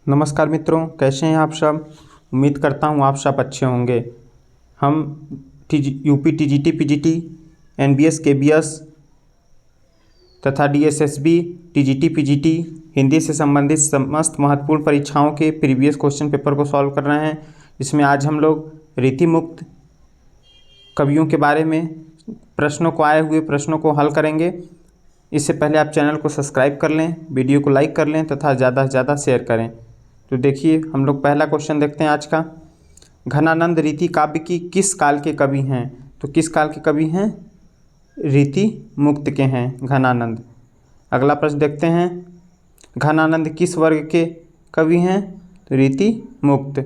नमस्कार मित्रों, कैसे हैं आप सब। उम्मीद करता हूँ आप सब अच्छे होंगे। हम UP TGT PGT NBS KBS तथा डीएसएसबी टीजीटी पीजीटी हिंदी से संबंधित समस्त महत्वपूर्ण परीक्षाओं के प्रीवियस क्वेश्चन पेपर को सॉल्व कर रहे हैं। इसमें आज हम लोग रीति मुक्त कवियों के बारे में आए हुए प्रश्नों को हल करेंगे। इससे पहले आप चैनल को सब्सक्राइब कर लें, वीडियो को लाइक कर लें तथा ज़्यादा से ज़्यादा शेयर करें। तो देखिए, हम लोग पहला क्वेश्चन देखते हैं आज का। घनानंद रीति काव्य की किस काल के कवि हैं? तो किस काल के कवि हैं? रीति मुक्त के हैं घनानंद। अगला प्रश्न देखते हैं, घनानंद किस वर्ग के कवि हैं? तो रीति मुक्त।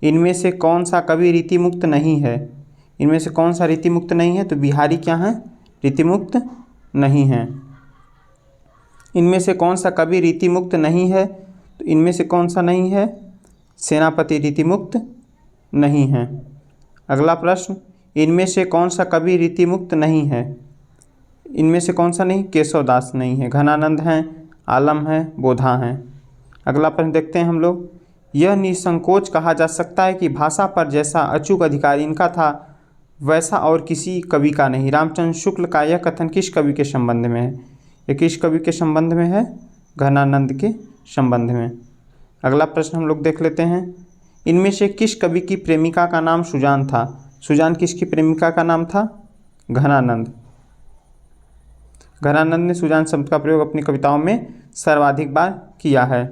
इनमें से कौन सा कवि रीति मुक्त नहीं है? इनमें से कौन सा रीति मुक्त नहीं है? तो बिहारी क्या हैं? रीति मुक्त नहीं हैं। इनमें से कौन सा कवि रीति मुक्त नहीं है? तो इनमें से कौन सा नहीं है? सेनापति रीति मुक्त नहीं है। अगला प्रश्न, इनमें से कौन सा कवि रीति मुक्त नहीं है? इनमें से कौन सा नहीं? केशवदास नहीं है। घनानंद हैं, आलम हैं, बोधा हैं। अगला प्रश्न देखते हैं हम लोग, यह निसंकोच कहा जा सकता है कि भाषा पर जैसा अचूक अधिकार इनका था वैसा और किसी कवि का नहीं। रामचंद्र शुक्ल का यह कथन किस कवि के संबंध में है? ये किस कवि के संबंध में है? घनानंद के संबंध में। अगला प्रश्न हम लोग देख लेते हैं, इनमें से किस कवि की प्रेमिका का नाम सुजान था? सुजान किसकी प्रेमिका का नाम था? घनानंद। घनानंद ने सुजान शब्द का प्रयोग अपनी कविताओं में सर्वाधिक बार किया है।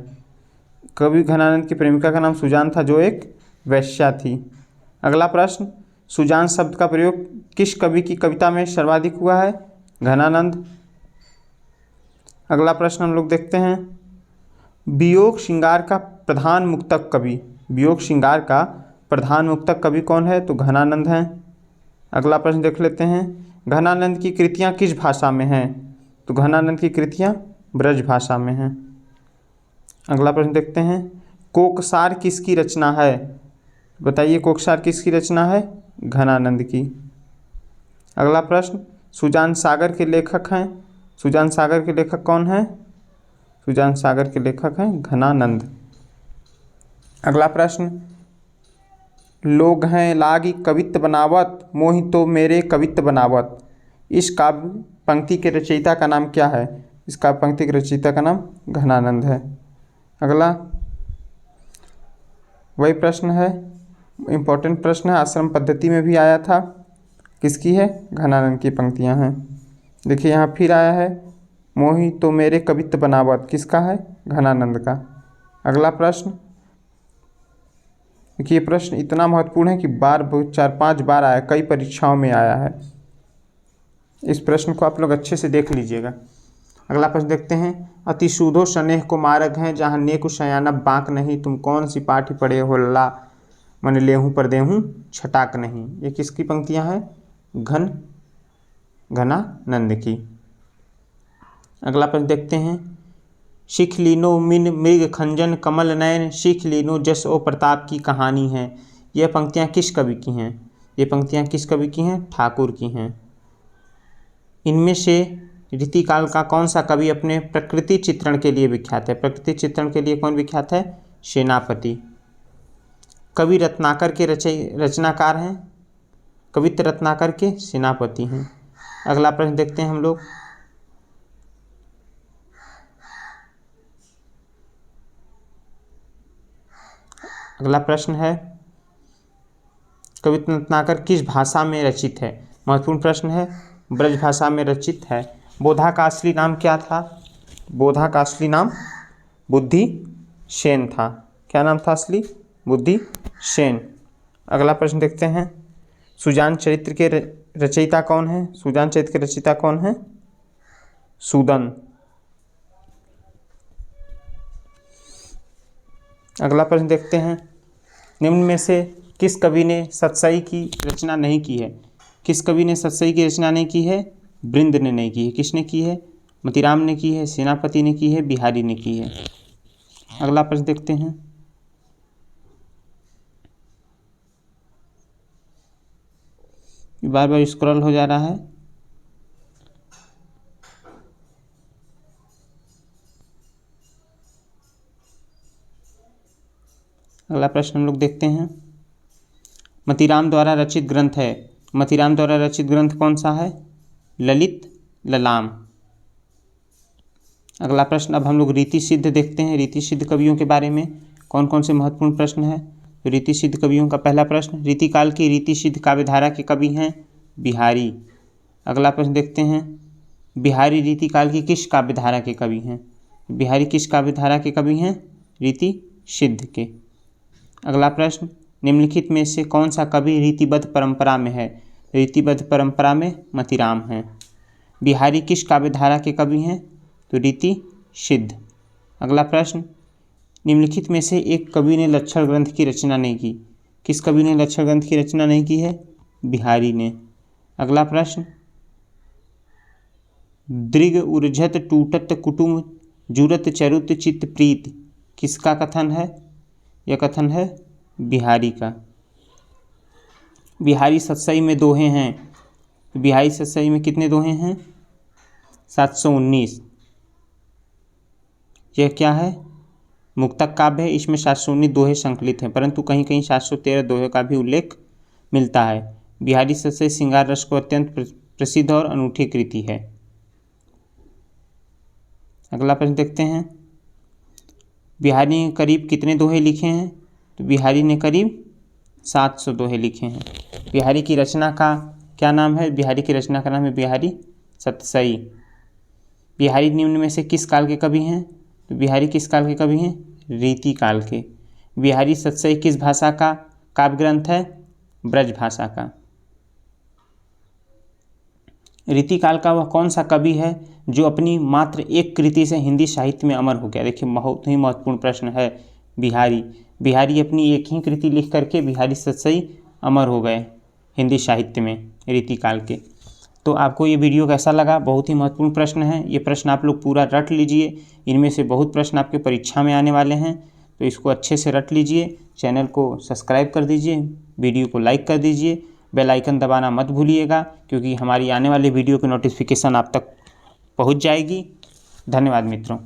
कवि घनानंद की प्रेमिका का नाम सुजान था, जो एक वेश्या थी। अगला प्रश्न, सुजान शब्द का प्रयोग किस कवि की कविता में सर्वाधिक हुआ है? घनानंद। अगला प्रश्न हम लोग देखते हैं, वियोग श्रृंगार का प्रधान मुक्तक कवि। वियोग श्रृंगार का प्रधान मुक्तक कवि कौन है? तो घनानंद हैं। अगला प्रश्न देख लेते हैं, घनानंद की कृतियाँ किस भाषा में हैं? तो घनानंद की कृतियाँ ब्रज भाषा में हैं। अगला प्रश्न देखते हैं, कोकसार किसकी रचना है? बताइए, कोकसार किसकी रचना है? घनानंद की। अगला प्रश्न, सुजान सागर के लेखक हैं। सुजान सागर के लेखक कौन हैं? सुजान सागर के लेखक हैं घनानंद। अगला प्रश्न, लोग हैं लागी कवित्त बनावत मोहि तो मेरे कवित्त बनावत। इस काव्य पंक्ति के रचयिता का नाम क्या है? इस काव्य पंक्ति के रचयिता का नाम घनानंद है। अगला वही प्रश्न है, इम्पोर्टेंट प्रश्न है, आश्रम पद्धति में भी आया था। किसकी है? घनानंद की पंक्तियां हैं। देखिए यहाँ फिर आया है, मोहि तो मेरे कवित्त बनावत, किसका है? घनानंद का। अगला प्रश्न, देखिए प्रश्न इतना महत्वपूर्ण है कि 4-5 बार आया, कई परीक्षाओं में आया है। इस प्रश्न को आप लोग अच्छे से देख लीजिएगा। अगला प्रश्न देखते हैं, अति सूधो स्नेह को मार्ग है जहाँ नेकु शयाना बाँक नहीं, तुम कौन सी पाठी पढ़े हो ला मन लेहूँ पर देहूँ छटाक नहीं। ये किसकी पंक्तियाँ हैं? घनानंद की। अगला प्रश्न देखते हैं, सीख लीनो मिन मृग खंजन कमल नयन सीख लीनो जस ओ प्रताप की कहानी है। यह पंक्तियाँ किस कवि की हैं? ये पंक्तियाँ किस कवि की हैं? ठाकुर की हैं। इनमें से रीतिकाल का कौन सा कवि अपने प्रकृति चित्रण के लिए विख्यात है? प्रकृति चित्रण के लिए कौन विख्यात है? सेनापति। कवि रत्नाकर के रचनाकार हैं, कवित्त रत्नाकर के सेनापति हैं। अगला प्रश्न देखते हैं हम लोग, अगला प्रश्न है, कवित्त रत्नाकर किस भाषा में रचित है? महत्वपूर्ण प्रश्न है, ब्रज भाषा में रचित है। बोधा का असली नाम क्या था? बोधा का असली नाम बुद्धिसेन था। क्या नाम था असली? बुद्धिसेन। अगला प्रश्न देखते हैं, सुजान चरित्र के रचयिता कौन है? सुजान चरित्र के रचयिता कौन है? सूदन। अगला प्रश्न देखते हैं, निम्न में से किस कवि ने सतसई की रचना नहीं की है? किस कवि ने सतसई की रचना नहीं की है? बृंद ने नहीं की है। किसने की है? मोतीराम ने की है, सेनापति ने की है, बिहारी ने की है। अगला प्रश्न देखते हैं, बार बार स्क्रॉल हो जा रहा है। अगला प्रश्न हम लोग देखते हैं। मतीराम द्वारा रचित ग्रंथ है। मतीराम द्वारा रचित ग्रंथ कौन सा है? ललित ललाम। अगला प्रश्न अब हम लोग रीति सिद्ध देखते हैं। रीति सिद्ध कवियों के बारे में कौन कौन से महत्वपूर्ण प्रश्न है। तो रीति सिद्ध कवियों का पहला प्रश्न, रीतिकाल की रीति सिद्ध काव्यधारा के कवि हैं बिहारी। अगला प्रश्न देखते हैं, बिहारी रीतिकाल की किस काव्यधारा के कवि हैं? बिहारी किस काव्यधारा के कवि हैं? रीति सिद्ध के। अगला प्रश्न, निम्नलिखित में से कौन सा कवि रीतिबद्ध परंपरा में है? रीतिबद्ध परंपरा में मतीराम हैं। बिहारी किस काव्यधारा के कवि हैं? तो रीति सिद्ध। अगला प्रश्न, निम्नलिखित में से एक कवि ने लक्षण ग्रंथ की रचना नहीं की। किस कवि ने लक्षण ग्रंथ की रचना नहीं की है? बिहारी ने। अगला प्रश्न, दृग उर्झत टूटत कुटुम जुरत चरुत चित्त प्रीत किसका कथन है? यह कथन है बिहारी का। बिहारी सतसई में दोहे हैं। बिहारी सतसई में कितने दोहे हैं? 719। यह क्या है? मुक्तक काव्य है। इसमें 719 दोहे संकलित हैं, परंतु कहीं कहीं 713 दोहे का भी उल्लेख मिलता है। बिहारी सतसई श्रृंगार रस को अत्यंत प्रसिद्ध और अनूठी कृति है। अगला प्रश्न देखते हैं, बिहारी ने करीब कितने दोहे लिखे हैं? तो बिहारी ने करीब 700 दोहे लिखे हैं। बिहारी की रचना का क्या नाम है? बिहारी की रचना का नाम है बिहारी सतसई। बिहारी निम्न में से किस काल के कवि हैं? तो बिहारी किस काल के कवि हैं? रीति काल के। बिहारी सतसई किस भाषा का काव्य ग्रंथ है? ब्रज भाषा का। रीति काल का वह कौन सा कवि है जो अपनी मात्र एक कृति से हिंदी साहित्य में अमर हो गया? देखिए, बहुत ही महत्वपूर्ण प्रश्न है। बिहारी बिहारी अपनी एक ही कृति लिख करके बिहारी सतसई अमर हो गए हिंदी साहित्य में रीति काल के। तो आपको ये वीडियो कैसा लगा? बहुत ही महत्वपूर्ण प्रश्न है। ये प्रश्न आप लोग पूरा रट लीजिए। इनमें से बहुत प्रश्न आपके परीक्षा में आने वाले हैं, तो इसको अच्छे से रट लीजिए। चैनल को सब्सक्राइब कर दीजिए, वीडियो को लाइक कर दीजिए, बेल आइकन दबाना मत भूलिएगा, क्योंकि हमारी आने वाली वीडियो की नोटिफिकेशन आप तक पहुंच जाएगी। धन्यवाद मित्रों।